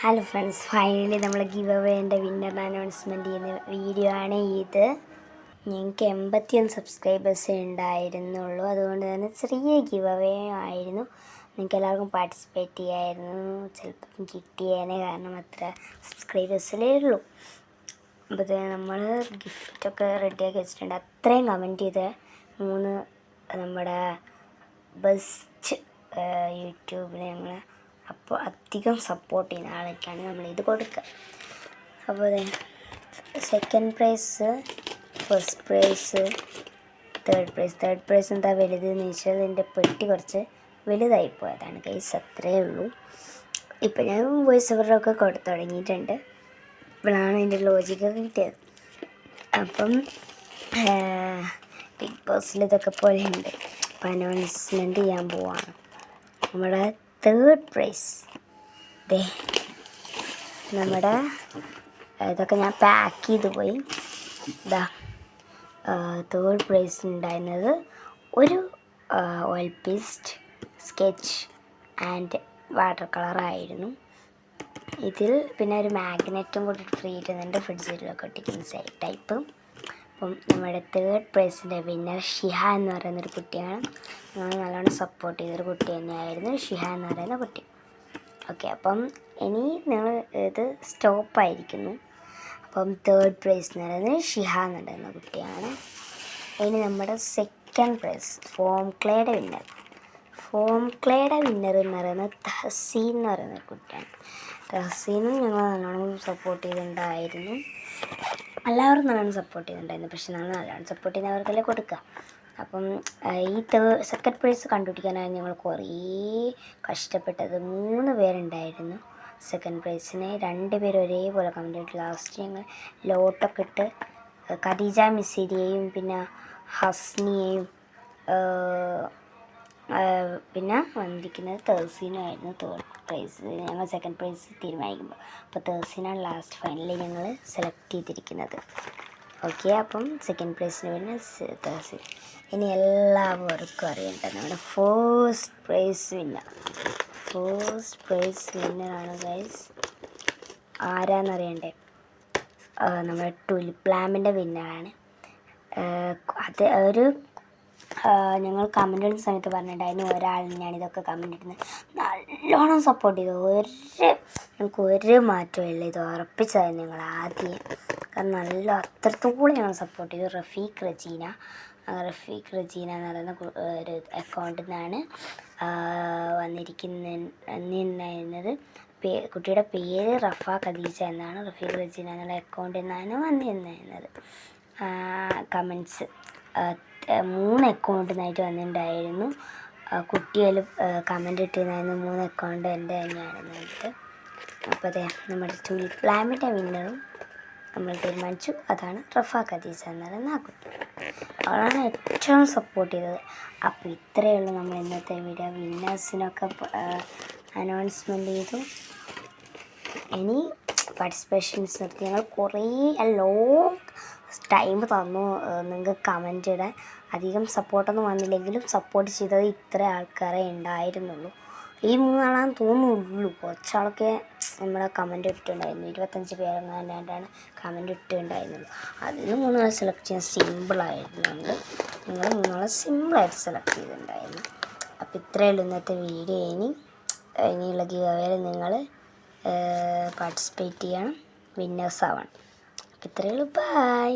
Hello friends, finally നമ്മൾ give അവേൻ്റെ winner announcement ചെയ്യുന്ന video ആണ് ഇത്. ഞങ്ങൾക്ക് 81 സബ്സ്ക്രൈബേഴ്സേ ഉണ്ടായിരുന്നുള്ളൂ. അതുകൊണ്ട് തന്നെ ചെറിയ ഗിവ് അവേ ആയിരുന്നു. നിങ്ങൾക്ക് എല്ലാവർക്കും പാർട്ടിസിപ്പേറ്റ് ചെയ്യായിരുന്നു. ചിലപ്പം കിട്ടിയേനെ, കാരണം അത്ര സബ്സ്ക്രൈബേഴ്സിലേ ഉള്ളൂ. അപ്പോൾ നമ്മൾ ഗിഫ്റ്റൊക്കെ റെഡിയാക്കി വെച്ചിട്ടുണ്ട്. അത്രയും കമൻറ്റ് ചെയ്ത് 3 നമ്മുടെ ബെസ്റ്റ് യൂട്യൂബിൽ ഞങ്ങൾ അപ്പോൾ അധികം സപ്പോർട്ട് ചെയ്യുന്ന ആളൊക്കെയാണ് നമ്മളിത് കൊടുക്കുക. അപ്പോൾ second prize, first prize, third prize എന്താ വലുതെന്ന് ചോദിച്ചാൽ എൻ്റെ പെട്ടി കുറച്ച് വലുതായി പോയതാണ് ഗൈസ്, അത്രയേ ഉള്ളൂ. ഇപ്പം ഞാൻ വോയിസ് ഓവറൊക്കെ കൊടുത്തു തുടങ്ങിയിട്ടുണ്ട്. ഇപ്പോഴാണ് എൻ്റെ ലോജിക്കൊക്കെ കിട്ടിയത്. അപ്പം ബിഗ് ബോസിൽ ഇതൊക്കെ പോലെ ഉണ്ട്. അപ്പം അനൗൺസ്മെൻറ്റ് ചെയ്യാൻ പോവാണ്. നമ്മുടെ തേർഡ് പ്രൈസ് നമ്മുടെ ഇതൊക്കെ ഞാൻ പാക്ക് ചെയ്ത് പോയി. തേർഡ് പ്രൈസ് ഉണ്ടായിരുന്നത് ഒരു oil paste, sketch and water കളറായിരുന്നു. ഇതിൽ പിന്നെ ഒരു മാഗ്നറ്റും കൂടി ഫ്രീ ഇടുന്നുണ്ട്, ഫ്രിഡ്ജിലൊക്കെ ഒട്ടിക്കുന്ന ടൈപ്പ്. അപ്പം നമ്മുടെ തേർഡ് പ്രൈസിൻ്റെ വിന്നർ ഷിഹ എന്ന് പറയുന്നൊരു കുട്ടിയാണ്. ഞങ്ങൾ നല്ലോണം സപ്പോർട്ട് ചെയ്തൊരു കുട്ടി തന്നെയായിരുന്നു ഷിഹ എന്ന് പറയുന്ന കുട്ടി. ഓക്കെ, അപ്പം ഇനി നിങ്ങൾ ഇത് സ്റ്റോപ്പായിരിക്കുന്നു. അപ്പം തേർഡ് പ്രൈസ് എന്ന് പറയുന്നത് ഷിഹ എന്ന് പറയുന്ന കുട്ടിയാണ്. ഇനി നമ്മുടെ സെക്കൻഡ് പ്രൈസ് ഫോം ക്ലേയുടെ വിന്നർ എന്ന് പറയുന്നത് തഹസീൻ എന്ന് പറയുന്ന കുട്ടിയാണ്. തഹസീനും ഞങ്ങൾ നല്ലോണം സപ്പോർട്ട് ചെയ്തിട്ടുണ്ടായിരുന്നു. എല്ലാവരും നല്ലോണം സപ്പോർട്ട് ചെയ്തിട്ടുണ്ടായിരുന്നു. പക്ഷെ നമ്മൾ നല്ലോണം സപ്പോർട്ട് ചെയ്യുന്നവർക്കല്ലേ കൊടുക്കുക. അപ്പം ഈ സെക്കൻഡ് പ്രൈസ് കണ്ടുപിടിക്കാനായി ഞങ്ങൾ കുറേ കഷ്ടപ്പെട്ടത്. 3 പേരുണ്ടായിരുന്നു സെക്കൻഡ് പ്രൈസിന്. 2 പേര് ഒരേപോലെ കമൻറ്റ് ഇട്ട് ലാസ്റ്റ് ഞങ്ങൾ ലോട്ടൊക്കെ ഇട്ട് ഖദീജ മിസ്സിരിയെയും പിന്നെ ഹസ്നിയെയും പിന്നെ വന്നിരിക്കുന്നത് തേഴ്സീനുമായിരുന്നു തേർഡ് പ്രൈസ്. ഞങ്ങൾ സെക്കൻഡ് പ്രൈസ് തീരുമാനിക്കുമ്പോൾ അപ്പോൾ തേഴ്സീനാണ് ലാസ്റ്റ് ഫൈനലി ഞങ്ങൾ സെലക്ട് ചെയ്തിരിക്കുന്നത്. ഓക്കെ, അപ്പം സെക്കൻഡ് പ്രൈസിന് പിന്നെ തേഴ്സീൻ. ഇനി എല്ലാവർക്കും അറിയേണ്ട നമ്മുടെ ഫസ്റ്റ് പ്രൈസ് വിന്നറാണ് ഗൈസ്. ആരാന്നറിയണ്ടേ? നമ്മുടെ ടുലിപ്പ് ലാമ്പിൻ്റെ വിന്നറാണ്. അത് ഒരു ഞങ്ങൾ കമൻ്റ് ഇടുന്ന സമയത്ത് പറഞ്ഞിട്ടുണ്ടായിരുന്നു ഒരാളിന് ഞാനിതൊക്കെ കമൻ്റ് ഇടുന്നത് നല്ലോണം സപ്പോർട്ട് ചെയ്തു. ഞങ്ങൾക്ക് ഒരു മാറ്റവും ഇല്ല, ഇത് ഉറപ്പിച്ചതായിരുന്നു ഞങ്ങൾ ആദ്യം. കാരണം അത്രത്തോളം ഞങ്ങൾ സപ്പോർട്ട് ചെയ്തു. റഫീഖ് റജീന എന്ന് പറയുന്ന ഒരു അക്കൗണ്ടിൽ നിന്നാണ് വന്നിരിക്കുന്നത്. കുട്ടിയുടെ പേര് റഫ ഖദീജ എന്നാണ്. റഫീഖ് റജീന എന്നുള്ള അക്കൗണ്ടിൽ നിന്നാണ് വന്നിരുന്നത്. കമൻറ്റ്സ് 3 അക്കൗണ്ടിൽ നിന്നായിട്ട് വന്നിട്ടുണ്ടായിരുന്നു. കുട്ടികൾ കമൻ്റ് ഇട്ടിരുന്നായിരുന്നു. 3 അക്കൗണ്ട് എൻ്റെ തന്നെയാണ് എന്നിട്ട്. അപ്പോൾ നമ്മുടെ ടുലിപ്പ് ലാമ്പിൻ്റെ വിന്നറും നമ്മൾ തീരുമാനിച്ചു. അതാണ് റഫ ഖദീജ എന്ന് പറയുന്ന ആ കുട്ടി. അവളാണ് ഏറ്റവും സപ്പോർട്ട് ചെയ്തത്. അപ്പോൾ ഇത്രയേ ഉള്ളൂ നമ്മൾ ഇന്നത്തെ വീഡിയോ. വിന്നേഴ്സിനൊക്കെ അനൗൺസ്മെൻറ്റ് ചെയ്തു. ഇനി പാർട്ടിസിപ്പേഷൻസ് നിർത്തി. ഞങ്ങൾ കുറേ ലോങ് ടൈം തന്നു നിങ്ങൾക്ക് കമൻ്റ് ഇടാൻ. അധികം സപ്പോർട്ടൊന്നും വന്നില്ലെങ്കിലും സപ്പോർട്ട് ചെയ്തത് ഇത്ര ആൾക്കാരെ ഉണ്ടായിരുന്നുള്ളൂ. ഈ 3 ആളാന്ന് തോന്നുന്നുള്ളൂ. കുറച്ചാളൊക്കെ നമ്മളെ കമൻ്റ് ഇട്ടിട്ടുണ്ടായിരുന്നു. 25 പേരെങ്ങാണ്ടാണ് കമൻ്റ് ഇട്ടിട്ടുണ്ടായിരുന്നുള്ളൂ. അതിൽ 3 ആളെ സെലക്ട് ചെയ്യാൻ സിമ്പിളായിരുന്നുണ്ട്. നിങ്ങൾ 3 ആളെ സിമ്പിളായിട്ട് സെലക്ട് ചെയ്തിട്ടുണ്ടായിരുന്നു. അപ്പോൾ ഇത്രയേ ഉള്ളൂ ഇന്നത്തെ വീഡിയോ. ഇനിയുള്ള ഗിവ് അവേയിൽ നിങ്ങൾ പാർട്ടിസിപ്പേറ്റ് ചെയ്യണം, വിന്നേഴ്സ് ആവണം. അപ്പോൾ ഇത്രയേ ഉള്ളൂ. ബൈ.